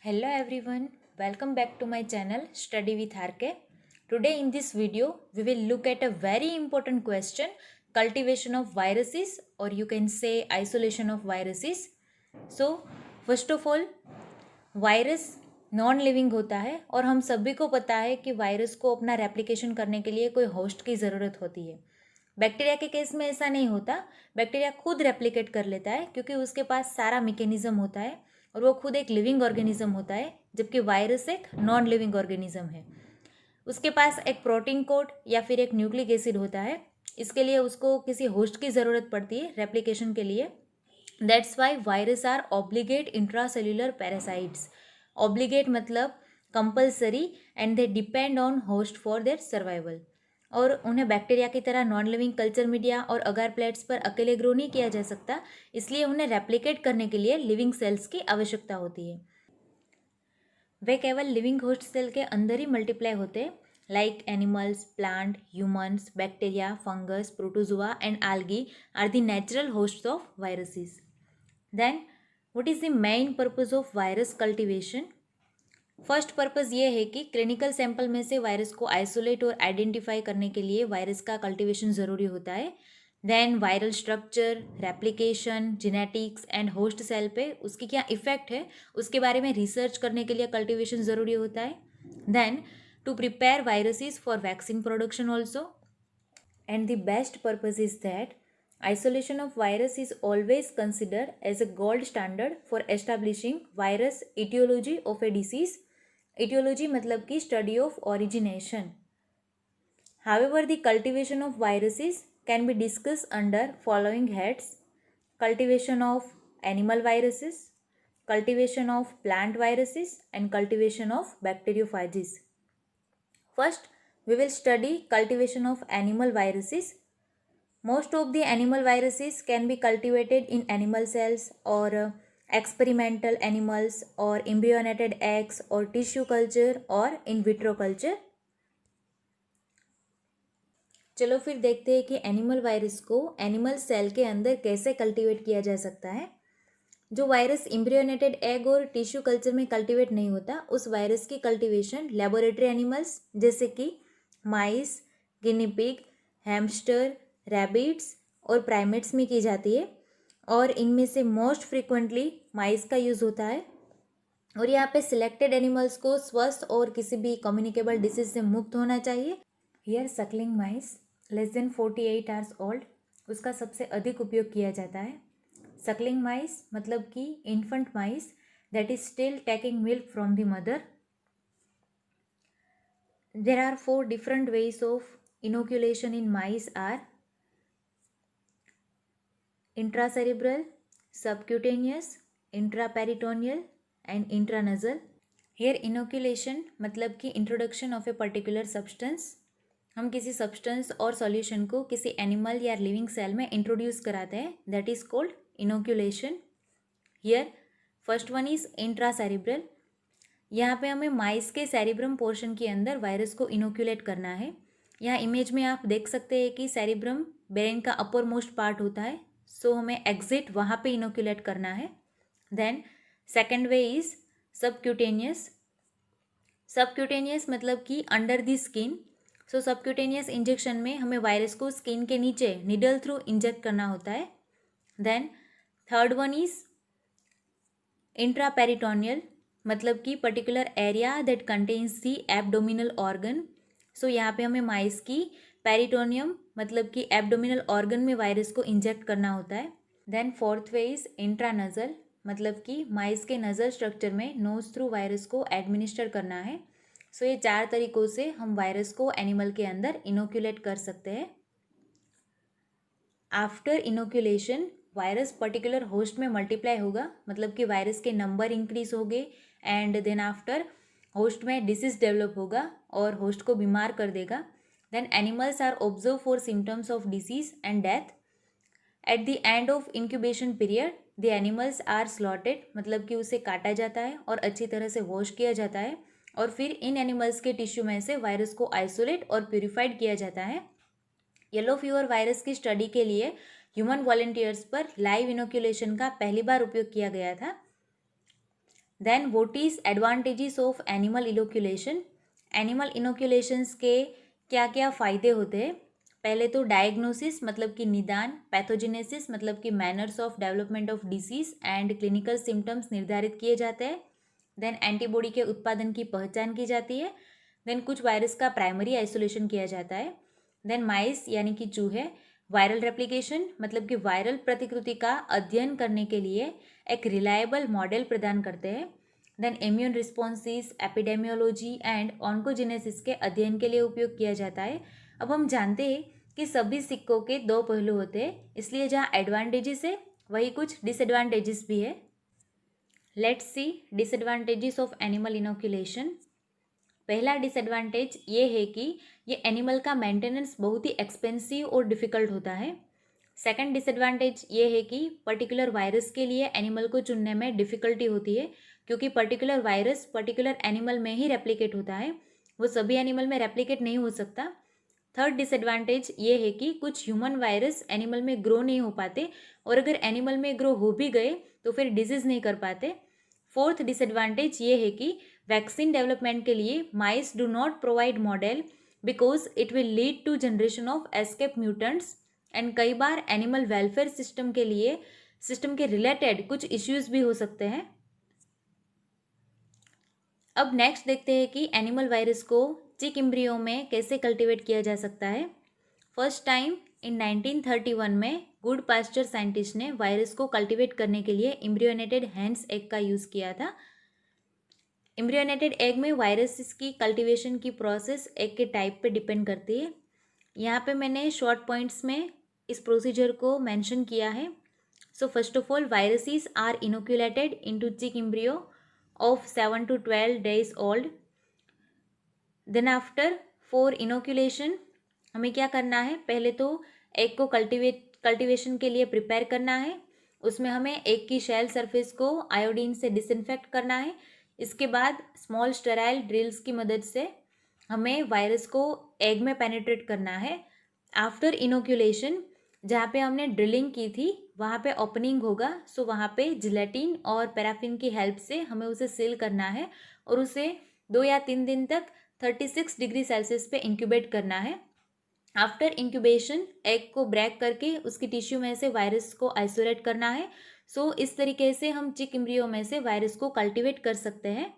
Hello everyone, welcome back to my channel Study with RK. Today in this video, we will look at a very important question, cultivation of viruses, or you can say isolation of viruses. So, first of all, virus non living होता है और हम सभी को पता है कि virus को अपना रेप्लिकेशन करने के लिए कोई होस्ट की ज़रूरत होती है। बैक्टीरिया के केस में ऐसा नहीं होता, बैक्टीरिया खुद रेप्लिकेट कर लेता है क्योंकि उसके पास सारा मैकेनिज्म होता है और वो खुद एक लिविंग ऑर्गेनिज्म होता है, जबकि वायरस एक नॉन लिविंग ऑर्गेनिज्म है। उसके पास एक प्रोटीन कोड या फिर एक न्यूक्लिक एसिड होता है, इसके लिए उसको किसी होस्ट की ज़रूरत पड़ती है रेप्लिकेशन के लिए। That's why virus are obligate intracellular parasites. Obligate मतलब compulsory and they depend on host for their survival. और उन्हें बैक्टीरिया की तरह नॉन लिविंग कल्चर मीडिया और अगार प्लेट्स पर अकेले ग्रो नहीं किया जा सकता, इसलिए उन्हें रेप्लिकेट करने के लिए लिविंग सेल्स की आवश्यकता होती है। वे केवल लिविंग होस्ट सेल के अंदर ही मल्टीप्लाई होते हैं, like animals, plant, humans, bacteria, fungus, protozoa and algae are the natural hosts of viruses. Then what is the main purpose of virus cultivation? First purpose ये है कि क्लिनिकल सैंपल में से virus को आइसोलेट और identify करने के लिए वायरस का कल्टीवेशन ज़रूरी होता है। Then viral structure, replication, genetics and host cell पे उसकी क्या इफेक्ट है उसके बारे में रिसर्च करने के लिए कल्टीवेशन ज़रूरी होता है। Then to prepare viruses for vaccine production also. And the best purpose is that isolation of virus is always considered as a gold standard for establishing virus etiology of a disease. Etiology मतलब कि study of origination. However, the cultivation of viruses can be discussed under following heads: cultivation of animal viruses, cultivation of plant viruses, and cultivation of bacteriophages. First, we will study cultivation of animal viruses. Most of the animal viruses can be cultivated in animal cells or experimental animals or embryonated eggs or tissue culture or in vitro culture. चलो फिर देखते हैं कि animal virus को animal cell के अंदर कैसे cultivate किया जा सकता है। जो वायरस एम्ब्रियोनेटेड एग और टिश्यू कल्चर में कल्टीवेट नहीं होता, उस वायरस की कल्टीवेशन लेबोरेटरी एनिमल्स जैसे कि माइस, गिनी पिग, हैमस्टर, रैबिट्स और प्राइमेट्स में की जाती है। और इनमें से मोस्ट फ्रीक्वेंटली माइस का यूज़ होता है। और यहाँ पे सिलेक्टेड एनिमल्स को स्वस्थ और किसी भी कम्युनिकेबल डिसीज से मुक्त होना चाहिए। Here Suckling mice less than 48 hours old, उसका सबसे अधिक उपयोग किया जाता है। सकलिंग माइस मतलब कि infant mice that is still taking milk from the mother. There are 4 different ways of inoculation in mice are intracerebral, subcutaneous, intraperitoneal and intranasal. Here inoculation मतलब कि introduction of a particular substance. हम किसी substance और solution को किसी animal या living cell में introduce कराते हैं, that is called inoculation. Here first one is intracerebral. यहाँ पे हमें माइस के सेरिब्रम पोर्शन के अंदर वायरस को इनोक्यूलेट करना है। यहाँ इमेज में आप देख सकते हैं कि सेरिब्रम ब्रेन का अपर मोस्ट पार्ट होता है, सो हमें एग्जिट वहाँ पे इनोक्यूलेट करना है। Then second way is subcutaneous. Subcutaneous मतलब कि under the skin. So subcutaneous injection में हमें वायरस को स्किन के नीचे निडल थ्रू इंजेक्ट करना होता है। Then third one is intraperitoneal मतलब कि particular area that contains the abdominal organ. So यहाँ पे हमें माइस की पेरिटोनियम मतलब कि एब्डोमिनल ऑर्गन में वायरस को इंजेक्ट करना होता है। Then fourth way is intranasal मतलब कि माइस के नजल स्ट्रक्चर में नोज थ्रू वायरस को एडमिनिस्टर करना है। सो ये 4 तरीकों से हम वायरस को एनिमल के अंदर इनोक्यूलेट कर सकते हैं। After inoculation virus particular host में मल्टीप्लाई होगा, मतलब कि वायरस के नंबर इंक्रीज होंगे एंड देन आफ्टर होस्ट में डिसीज डेवलप होगा और होस्ट को बीमार कर देगा। Then animals are observe for symptoms of disease and death. At the end of incubation period the animals are slaughtered मतलब कि उसे काटा जाता है और अच्छी तरह से वॉश किया जाता है और फिर इन एनिमल्स के टिश्यू में से वायरस को आइसोलेट और प्यूरिफाइड किया जाता है। येलो फीवर वायरस की स्टडी के लिए ह्यूमन वॉलंटियर्स पर लाइव इनोक्यूलेशन का पहली बार उपयोग किया गया था। Then what is advantages of animal inoculation, animal inoculations के क्या क्या फ़ायदे होते हैं। पहले तो डायग्नोसिस मतलब कि निदान, पैथोजेनेसिस मतलब कि manners of development of disease and clinical symptoms निर्धारित किए जाते हैं। देन एंटीबॉडी के उत्पादन की पहचान की जाती है। देन कुछ वायरस का प्राइमरी आइसोलेशन किया जाता है। देन माइस यानी कि चूहे वायरल रेप्लिकेशन मतलब कि वायरल प्रतिकृति का अध्ययन करने के लिए एक रिलायबल मॉडल प्रदान करते हैं। Then immune responses, epidemiology and oncogenesis के अध्ययन के लिए उपयोग किया जाता है। अब हम जानते हैं कि सभी सिक्कों के दो पहलू होते हैं, इसलिए जहाँ एडवांटेजेस है वही कुछ डिसएडवांटेजेस भी है। Let's see disadvantages of animal inoculation. पहला डिसएडवांटेज ये है कि ये एनिमल का मेंटेनेंस बहुत ही एक्सपेंसिव और डिफ़िकल्ट होता है। सेकंड डिसएडवांटेज ये है कि पर्टिकुलर वायरस के लिए एनिमल को चुनने में डिफ़िकल्टी होती है, क्योंकि पर्टिकुलर वायरस पर्टिकुलर एनिमल में ही रेप्लिकेट होता है, वो सभी एनिमल में रेप्लिकेट नहीं हो सकता। थर्ड डिसएडवांटेज ये है कि कुछ ह्यूमन वायरस एनिमल में ग्रो नहीं हो पाते, और अगर एनिमल में ग्रो हो भी गए तो फिर डिजीज़ नहीं कर पाते। फोर्थ डिसएडवांटेज ये है कि वैक्सीन डेवलपमेंट के लिए mice do not provide model because it will lead to generation of escape mutants, and कई बार एनिमल वेलफेयर सिस्टम के रिलेटेड कुछ इश्यूज भी हो सकते हैं। अब नेक्स्ट देखते हैं कि एनिमल वायरस को चिक एम्ब्रियो में कैसे कल्टीवेट किया जा सकता है। फर्स्ट टाइम इन 1931 में गुड पास्चर साइंटिस्ट ने वायरस को कल्टीवेट करने के लिए एम्ब्रियोनेटेड हैंड्स एग का यूज़ किया था। एम्ब्रियोनेटेड एग में वायरस की कल्टीवेशन की प्रोसेस एग के टाइप पे डिपेंड करती है। यहाँ पे मैंने शॉर्ट पॉइंट्स में इस प्रोसीजर को मेंशन किया है। So first of all viruses are inoculated into chick embryo of 7 to 12 days old। Then after for inoculation हमें क्या करना है, पहले तो एग को कल्टीवेशन के लिए प्रिपेयर करना है। उसमें हमें एग की शेल सरफेस को आयोडीन से डिसइंफेक्ट करना है। इसके बाद स्मॉल स्टेराइल ड्रिल्स की मदद से हमें वायरस को एग में पेनिट्रेट करना है। आफ्टर इनोक्यूलेशन जहाँ पे हमने ड्रिलिंग की थी वहाँ पे ओपनिंग होगा, सो वहाँ पे जिलेटिन और पैराफिन की हेल्प से हमें उसे सील करना है और उसे 2 या 3 दिन तक 36 डिग्री सेल्सियस पे इंक्यूबेट करना है। आफ्टर इंक्यूबेशन एग को ब्रेक करके उसकी टिश्यू में से वायरस को आइसोलेट करना है। सो इस तरीके से हम चिक एम्ब्रियो में से वायरस को कल्टीवेट कर सकते हैं।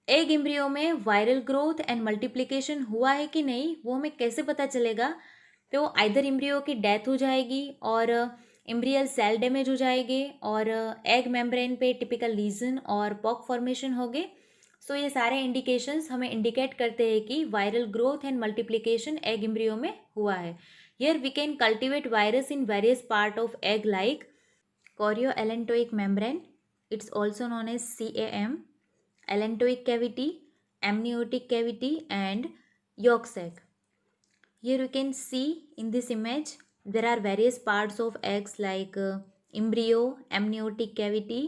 एग एम्ब्रियो में वायरल ग्रोथ एंड मल्टीप्लिकेशन हुआ है कि नहीं वो हमें कैसे पता चलेगा, तो आइदर एम्ब्रियो की डेथ हो जाएगी और एम्ब्रियल सेल डैमेज हो जाएंगे और एग मेम्ब्रेन पे टिपिकल लीजन और पॉक फॉर्मेशन होंगे। सो ये सारे इंडिकेशंस हमें इंडिकेट करते हैं कि viral growth and multiplication egg embryo में हुआ है। Here we can cultivate virus in various part of egg like chorioallantoic membrane, it's also known as CAM, allantoic cavity, amniotic cavity and yolk sac. Here you can see in this image there are various parts of eggs like embryo, amniotic cavity,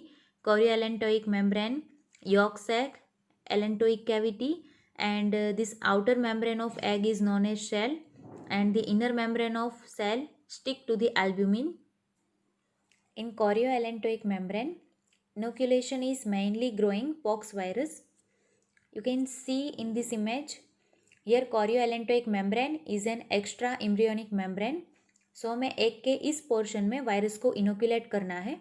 chorioallantoic membrane, yolk sac, allantoic cavity, and this outer membrane of egg is known as shell, and the inner membrane of cell stick to the albumin. In chorioallantoic membrane, inoculation is mainly growing pox virus. You can see in this image here chorioallantoic membrane is an extra embryonic membrane. सो हमें egg के इस portion में virus को inoculate करना है।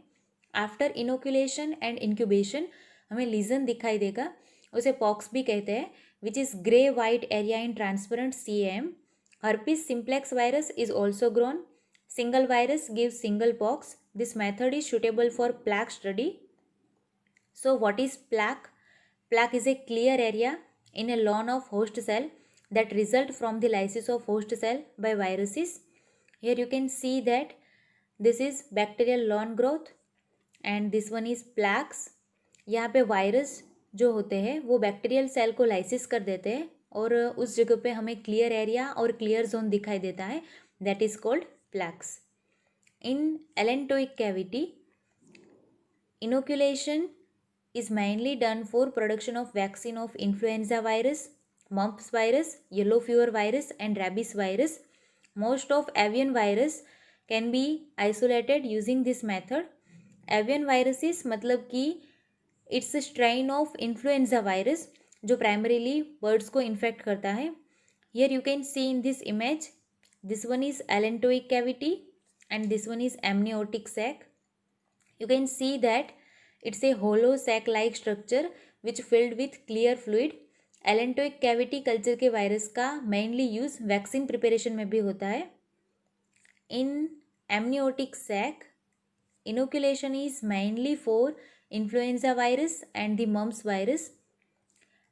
After inoculation and incubation हमें legion दिखाई देगा, उसे पॉक्स भी कहते हैं, which is grey white area in transparent CAM. Herpes simplex virus is also grown. Single virus gives single pox. This method is suitable for plaque study. So what is plaque? Plaque is a clear area in a lawn of host cell that result from the lysis of host cell by viruses. Here you can see that this is bacterial lawn growth and this one is plaques. यहाँ पे virus जो होते हैं वो bacterial cell को lysis कर देते हैं और उस जगह पे हमें क्लियर एरिया और क्लियर जोन दिखाई देता है, that is called प्लैक्स. In allantoic cavity inoculation is mainly done for production of vaccine of influenza virus, mumps virus, yellow fever virus and rabies virus. Most of avian virus can be isolated using this method. avian viruses मतलब कि it's strain of influenza virus जो primarily birds को infect करता है. Here you can see in this image, this one is allantoic cavity and this one is amniotic sac. You can see that it's a hollow sac like structure which filled with clear fluid. Allantoic cavity culture के virus का mainly use vaccine preparation में भी होता है. In amniotic sac inoculation is mainly for influenza virus and the mumps virus.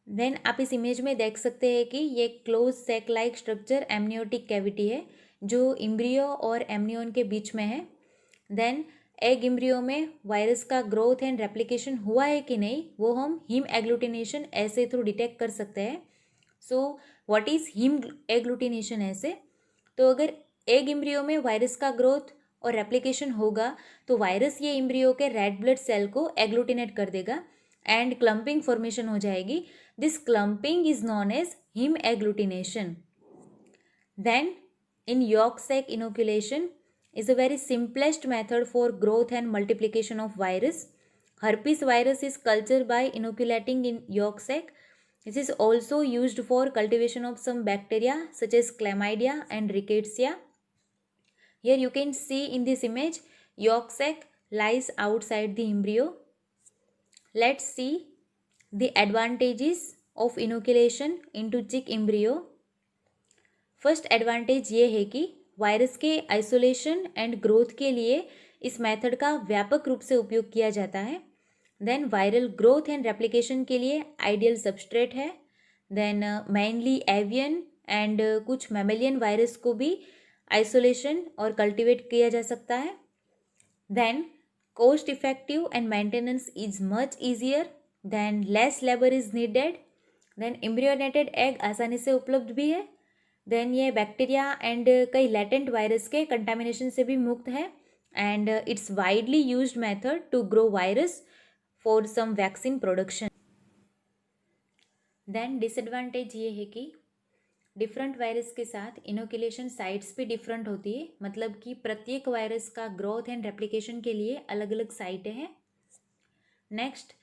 Then आप इस image में देख सकते हैं कि ये close sac like structure amniotic cavity है जो इम्ब्रियो और एमनियोन के बीच में है. देन एग इम्ब्रियो में वायरस का ग्रोथ एंड रेप्लिकेशन हुआ है कि नहीं वो हम hemagglutination assay through detect कर सकते हैं. So what is hemagglutination assay? तो अगर एग इम्ब्रियो में वायरस का ग्रोथ और रेप्लिकेशन होगा तो वायरस ये इम्ब्रियो के रेड ब्लड सेल को एग्लूटिनेट कर देगा एंड क्लम्पिंग फॉर्मेशन हो जाएगी. This clumping is known as hemagglutination. Then in yolk sac inoculation is a very simplest method for growth and multiplication of virus. Herpes virus is cultured by inoculating in yolk sac. This is also used for cultivation of some bacteria such as chlamydia and rickettsia. Here you can see in this image yolk sac lies outside the embryo. Let's see the advantages of inoculation into chick embryo. First advantage ये है कि virus के isolation and growth के लिए इस method का व्यापक रूप से उपयोग किया जाता है. Then viral growth and replication के लिए आइडियल सबस्ट्रेट है. देन मेनली एवियन एंड कुछ मैमेलियन वायरस को भी आइसोलेशन और कल्टिवेट किया जा सकता है. Then cost effective and maintenance is much easier. Then less labour is needed. Then embryonated egg आसानी से उपलब्ध भी है. देन ये बैक्टीरिया एंड कई लेटेंट वायरस के कंटामिनेशन से भी मुक्त है and it's widely used method to grow virus for some vaccine production. Then disadvantage ये है कि डिफरेंट वायरस के साथ इनोकुलेशन साइट्स भी डिफरेंट होती है. मतलब कि प्रत्येक वायरस का ग्रोथ एंड रेप्लिकेशन के लिए अलग अलग साइटें हैं. नेक्स्ट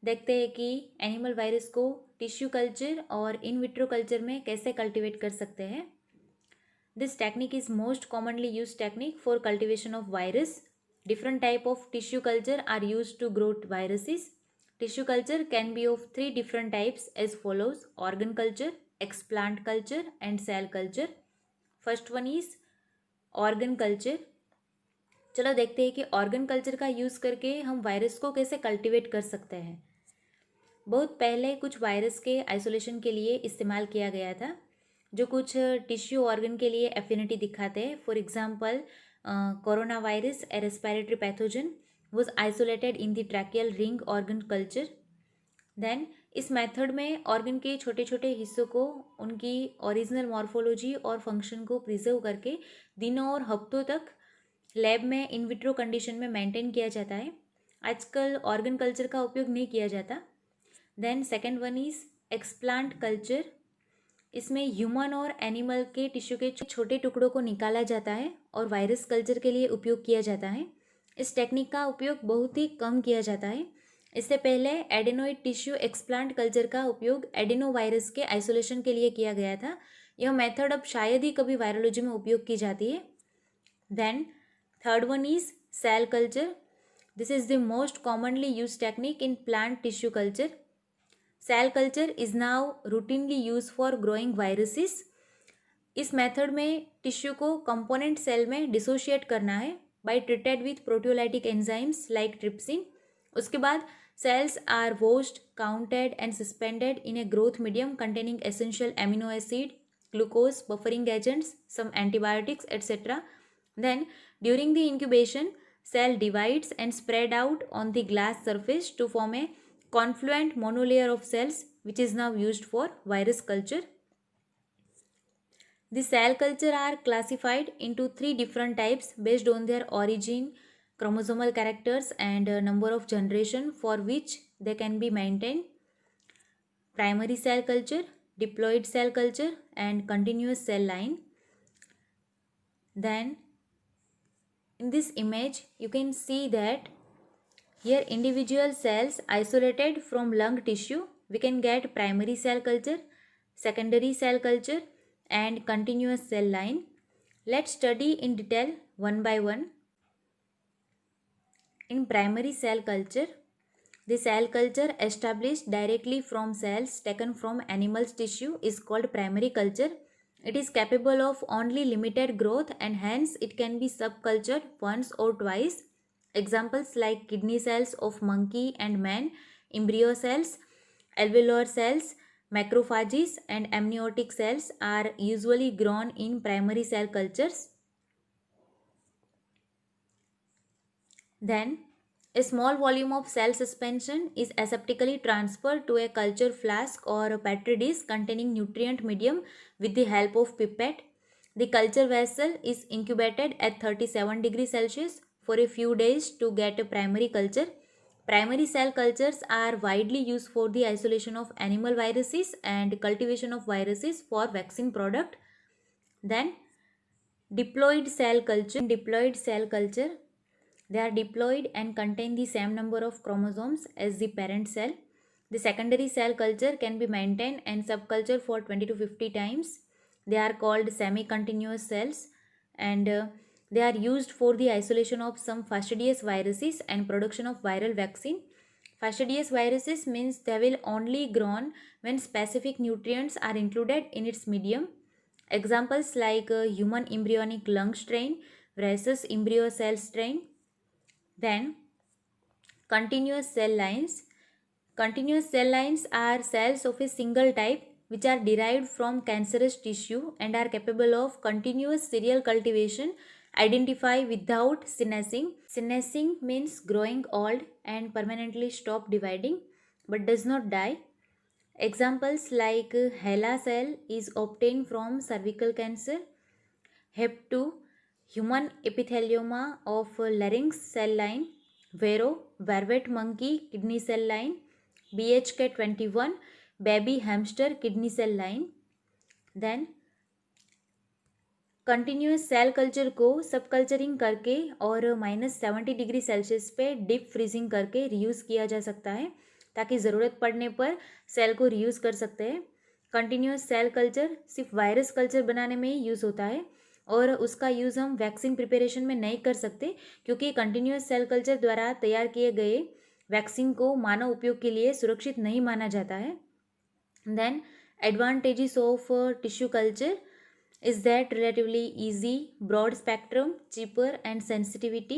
देखते हैं कि एनिमल वायरस को टिश्यू कल्चर और इन विट्रो कल्चर में कैसे कल्टिवेट कर सकते हैं. This technique is most commonly use technique for cultivation of virus. Different type of tissue culture are use to grow viruses. Tissue culture can be of 3 different types as follows: organ culture, explant culture and cell culture. First one is organ culture. चलो देखते हैं कि organ culture का use करके हम virus को कैसे cultivate कर सकते हैं. बहुत पहले कुछ वायरस के आइसोलेशन के लिए इस्तेमाल किया गया था जो कुछ टिश्यू ऑर्गन के लिए एफिनिटी दिखाते हैं. For example corona virus a respiratory pathogen was isolated in the tracheal ring organ culture. Then इस मेथड में ऑर्गन के छोटे छोटे हिस्सों को उनकी ओरिजिनल मॉर्फोलॉजी और फंक्शन को प्रिजर्व करके दिनों और हफ्तों तक लैब में इन विट्रो कंडीशन में मेंटेन किया जाता है. आजकल ऑर्गन कल्चर का उपयोग नहीं किया जाता. Then second one is explant culture. इसमें ह्यूमन और एनिमल के टिश्यू के छोटे टुकड़ों को निकाला जाता है और वायरस कल्चर के लिए उपयोग किया जाता है. इस टेक्निक का उपयोग बहुत ही कम किया जाता है. इससे पहले एडेनोइड टिश्यू एक्सप्लांट कल्चर का उपयोग एडेनो वायरस के आइसोलेशन के लिए किया गया था. यह मेथड अब शायद ही कभी वायरोलॉजी में उपयोग की जाती है. Then third one is cell culture. This is the most commonly use technique in plant tissue culture. Cell culture is now routinely use for growing viruses. इस मेथड में टिश्यू को कंपोनेंट सेल में dissociate करना है by treated with proteolytic enzymes like trypsin. उसके बाद cells are washed, counted and suspended in a growth medium containing essential amino acid, glucose, buffering agents, some antibiotics, etc. Then during the incubation, cell divides and spread out on the glass surface to form a confluent monolayer of cells which is now used for virus culture. The cell culture are classified into 3 different types based on their origin, chromosomal characters and number of generation for which they can be maintained. Primary cell culture, diploid cell culture and continuous cell line. Then in this image you can see that Here individual cells isolated from lung tissue, we can get primary cell culture, secondary cell culture and continuous cell line. Let's study in detail one by one. In primary cell culture, the cell culture established directly from cells taken from animals' tissue is called primary culture. It is capable of only limited growth and hence it can be subcultured once or twice. Examples like kidney cells of monkey and man, embryo cells, alveolar cells, macrophages and amniotic cells are usually grown in primary cell cultures. Then, a small volume of cell suspension is aseptically transferred to a culture flask or a petri dish containing nutrient medium with the help of pipette. The culture vessel is incubated at 37 degrees Celsius for a few days to get a primary culture. Primary cell cultures are widely used for the isolation of animal viruses and cultivation of viruses for vaccine product. Then, diploid cell culture. In diploid cell culture, they are diploid and contain the same number of chromosomes as the parent cell. The secondary cell culture can be maintained and subculture for 20 to 50 times. They are called semi-continuous cells and they are used for the isolation of some fastidious viruses and production of viral vaccine. Fastidious viruses means they will only grown when specific nutrients are included in its medium. Examples like human embryonic lung strain versus embryo cell strain. Then continuous cell lines. Continuous cell lines are cells of a single type which are derived from cancerous tissue and are capable of continuous serial cultivation, identify without senescing. Senescing means growing old and permanently stop dividing but does not die. Examples like HeLa cell is obtained from cervical cancer, HEP2, human epithelioma of larynx cell line, Vero, vervet monkey kidney cell line, BHK21, baby hamster kidney cell line. Then continuous cell culture को subculturing करके और -70 degree Celsius पे deep freezing करके reuse किया जा सकता है ताकि ज़रूरत पड़ने पर सेल को रीयूज़ कर सकते हैं. कंटिन्यूस सेल कल्चर सिर्फ वायरस कल्चर बनाने में ही यूज़ होता है और उसका यूज़ हम वैक्सीन प्रिपरेशन में नहीं कर सकते क्योंकि कंटिन्यूस सेल कल्चर द्वारा तैयार किए गए वैक्सीन को मानव उपयोग के लिए सुरक्षित नहीं माना जाता है. Then advantages of tissue culture is that relatively easy, broad spectrum, cheaper and sensitivity.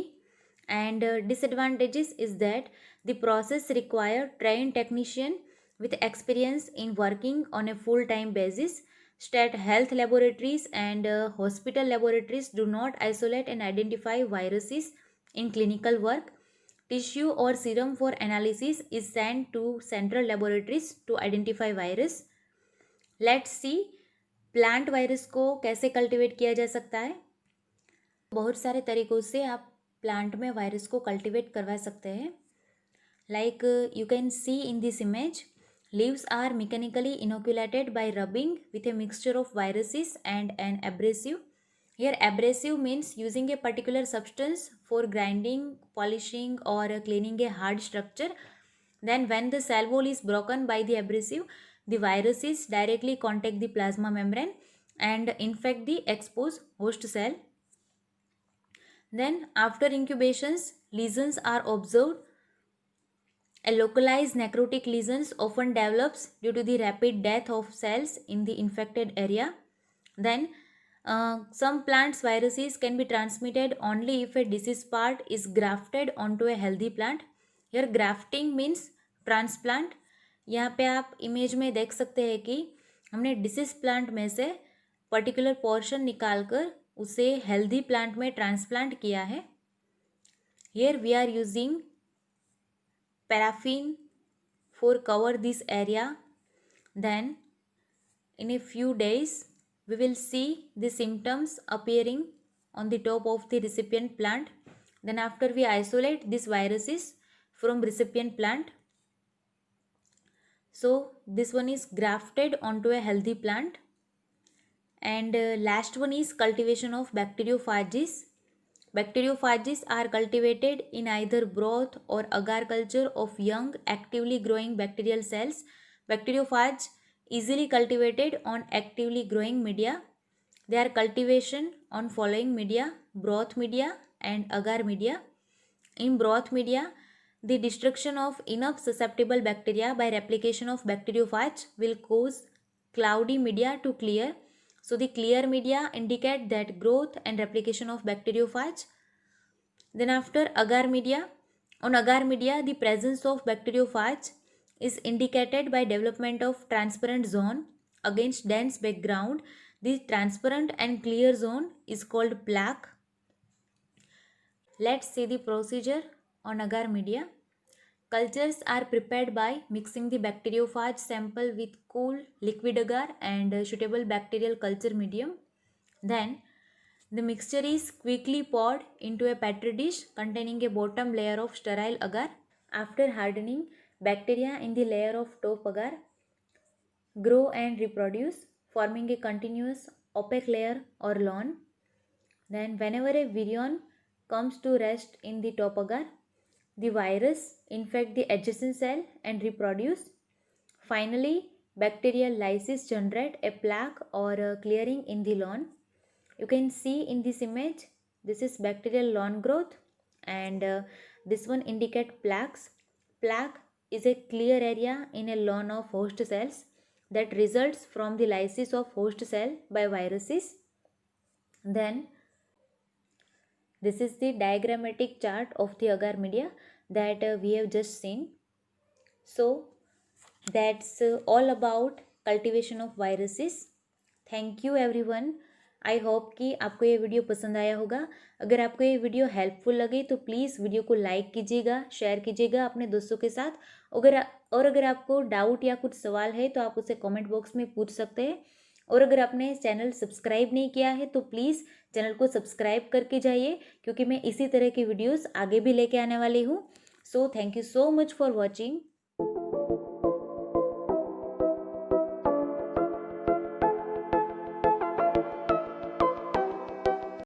And disadvantages is that the process require trained technician with experience in working on a full-time basis. State health laboratories and hospital laboratories do not isolate and identify viruses in clinical work. Tissue or serum for analysis is sent to central laboratories to identify virus. Let's see plant virus को कैसे cultivate किया जा सकता है. बहुत सारे तरीक़ों से आप प्लांट में वायरस को कल्टीवेट करवा सकते हैं. Like you can see in this image, leaves are mechanically inoculated by rubbing with a mixture of viruses and an abrasive. Here abrasive means using a particular substance for grinding, polishing or cleaning a hard structure. Then when the cell wall is broken by the abrasive, the viruses directly contact the plasma membrane and infect the exposed host cell. Then after incubations, lesions are observed. A localized necrotic lesions often develops due to the rapid death of cells in the infected area. Then some plants viruses can be transmitted only if a diseased part is grafted onto a healthy plant. Here grafting means transplant. यहाँ पे आप image में देख सकते हैं कि हमने disease plant में से पर्टिकुलर पोर्शन निकाल कर उसे हेल्दी प्लांट में ट्रांसप्लांट किया है. Here we are using paraffin for cover this area. Then in a few days we will see the symptoms appearing on the top of the recipient plant. Then after we isolate these viruses from recipient plant. So this one is grafted onto a healthy plant. And last one is cultivation of bacteriophages. Bacteriophages are cultivated in either broth or agar culture of young, actively growing bacterial cells. Bacteriophages easily cultivated on actively growing media. They are cultivation on following media: broth media and agar media. In broth media, the destruction of enough susceptible bacteria by replication of bacteriophage will cause cloudy media to clear. So the clear media indicate that growth and replication of bacteriophage. Then after agar media, on agar media, the presence of bacteriophage is indicated by development of transparent zone against dense background. The transparent and clear zone is called plaque. Let's see the procedure on agar media. Cultures are prepared by mixing the bacteriophage sample with cool liquid agar and suitable bacterial culture medium. Then the mixture is quickly poured into a petri dish containing a bottom layer of sterile agar. After hardening, bacteria in the layer of top agar grow and reproduce, forming a continuous opaque layer or lawn. Then whenever a virion comes to rest in the top agar, the virus infect the adjacent cell and reproduce. Finally, bacterial lysis generate a plaque or a clearing in the lawn. You can see in this image, this is bacterial lawn growth, and this one indicate plaques. Plaque is a clear area in a lawn of host cells that results from the lysis of host cell by viruses. Then this is the diagrammatic chart of the agar media that we have just seen. So that's all about cultivation of viruses. Thank you everyone. I hope कि आपको ये video पसंद आया होगा. अगर आपको ये video helpful लगे तो प्लीज़ वीडियो को लाइक कीजिएगा, शेयर कीजिएगा अपने दोस्तों के साथ. अगर आपको डाउट या कुछ सवाल है तो आप उसे कमेंट बॉक्स में पूछ सकते हैं. और अगर आपने चैनल सब्सक्राइब नहीं किया है तो प्लीज़ चैनल को सब्सक्राइब करके जाइए, क्योंकि मैं इसी तरह की वीडियोस आगे भी लेके आने वाली हूँ. So thank you so much for watching.